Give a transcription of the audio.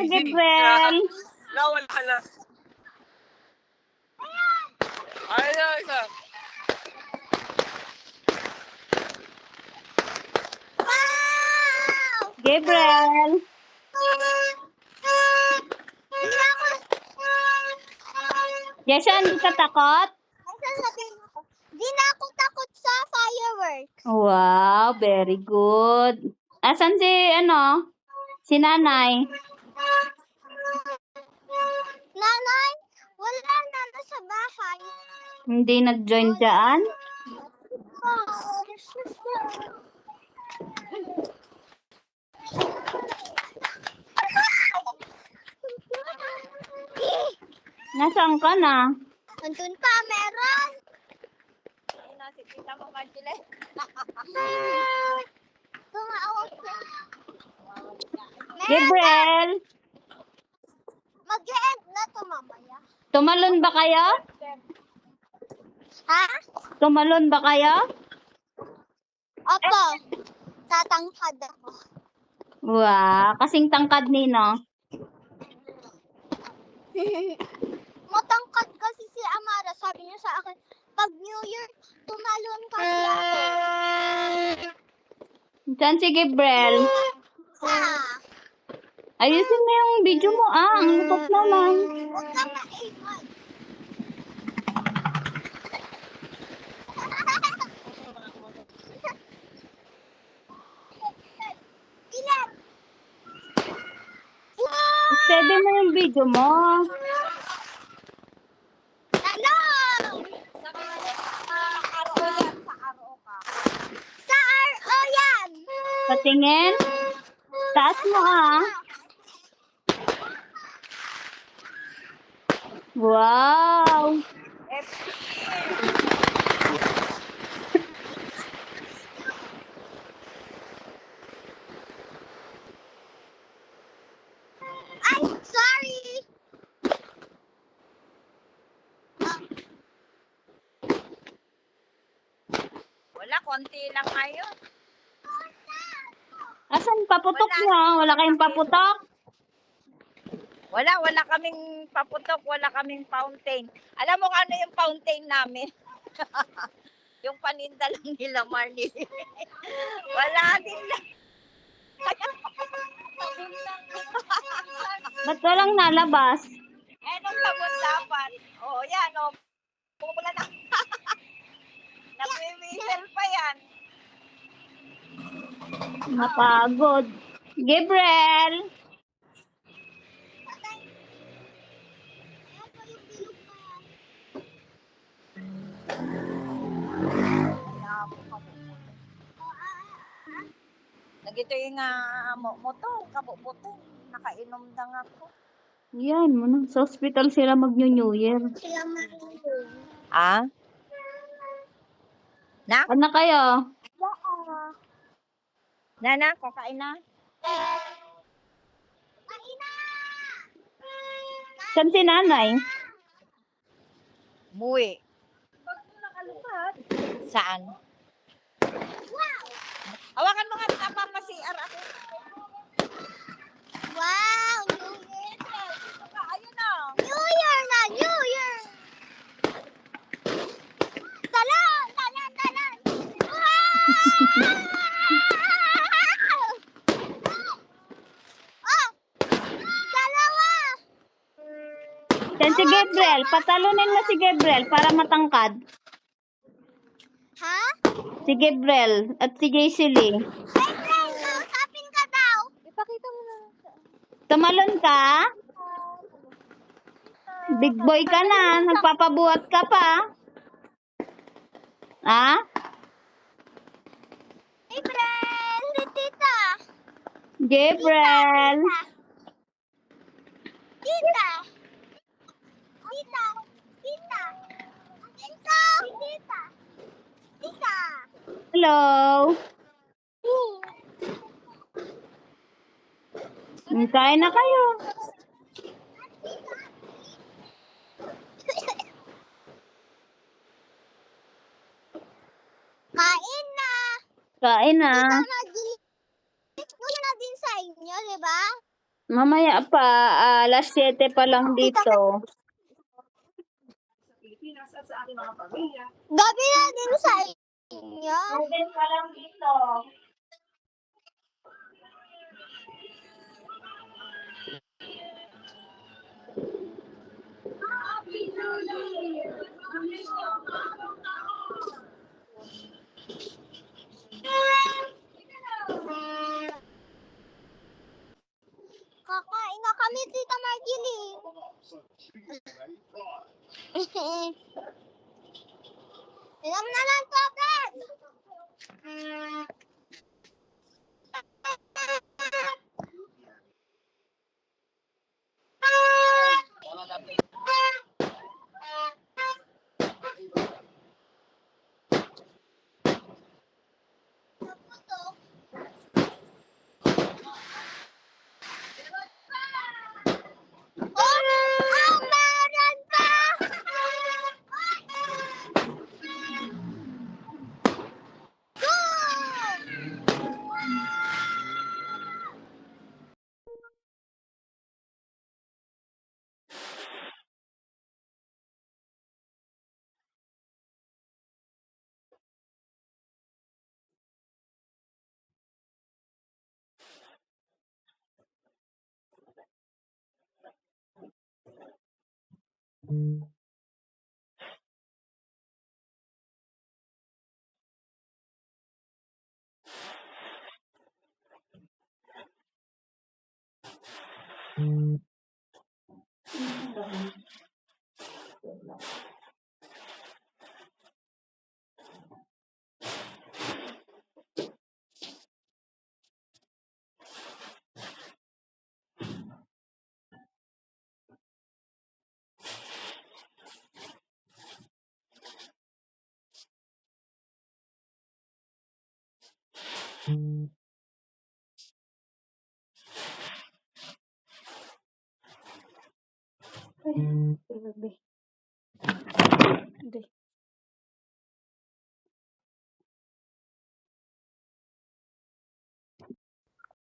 Gabriel. Nawala na. Ayun, isa. Gabriel. Jeshan, hindi ka takot? Di na ako takot sa fireworks. Wow, very good. Asan si nanay? Nanay, wala na nasa bahay. Hindi nag-join dyan? Nasaan ka na? Andun pa, meron. Nakikita mo, Marjorie? Tumawag siya. Gabriel, Mag-e-end na to mamaya. tumalon ba kayo? Ha? Tumalon ba kayo? Opo. Tatangkad ako. Wow, kasing tangkad nino. Matangkad kasi si Amara. Sabi niya sa akin, pag New Year, tumalon kasi ako. Saan si Gabriel? Ayusin mo yung video mo ang lupot naman. Huwag ka maingay. Pilar! Steady mo yung video mo. Hello! Sa RO yan! Patingin. Taas mo Wow. Ay, sorry! Wala, konti lang ngayon. Asan paputok mo? Wala kayong paputok? Wala kaming paputok, wala kaming fountain. Alam mo kung ano yung fountain namin? Yung paninda lang nila, Marnie. Wala din lang. Ba't walang nalabas? Eh, nung sabon dapat. Oo, yan, o. Pumula na. Nagwi-whistle pa yan. Napagod. Gabriel. Nagito yung moto, kabubuto. Nakainom lang ako. Yan mo na. Sa hospital sila mag-New Year. Ah? Na? Ano kayo? Nana, kakain na? Saan si nanay? Muwi. Saan? Hawakan mo nga napapa-CR ako. Wow! New Year! Ayun na. New Year na! New Year! Talon! Talon! Talon! Wow! Oh! Dalawa! Saan si Gabriel? Patalunin mo si Gabriel para matangkad. Ha? Si Gabriel at si JC Lee. Hey, friend! Kausapin ka daw! Ipakita mo na. Tumalon ka? Big boy ka na. Nagpapabuhat ka pa. Ha? Hey, friend! Si Tita! Gabriel. Tita! Tita! Tita! Tita! Tita! Tita! Hello. Kain na kayo. Kain na! Kain na. Muna na din sa inyo, di ba? Mamaya pa, alas 7 pa lang dito. Gabi na din sa inyo. 7 pa lang dito. Kakain na kami, Tita Margily. Inom na lang tubig. Oh, meron pa! Ay, grabe. Hindi.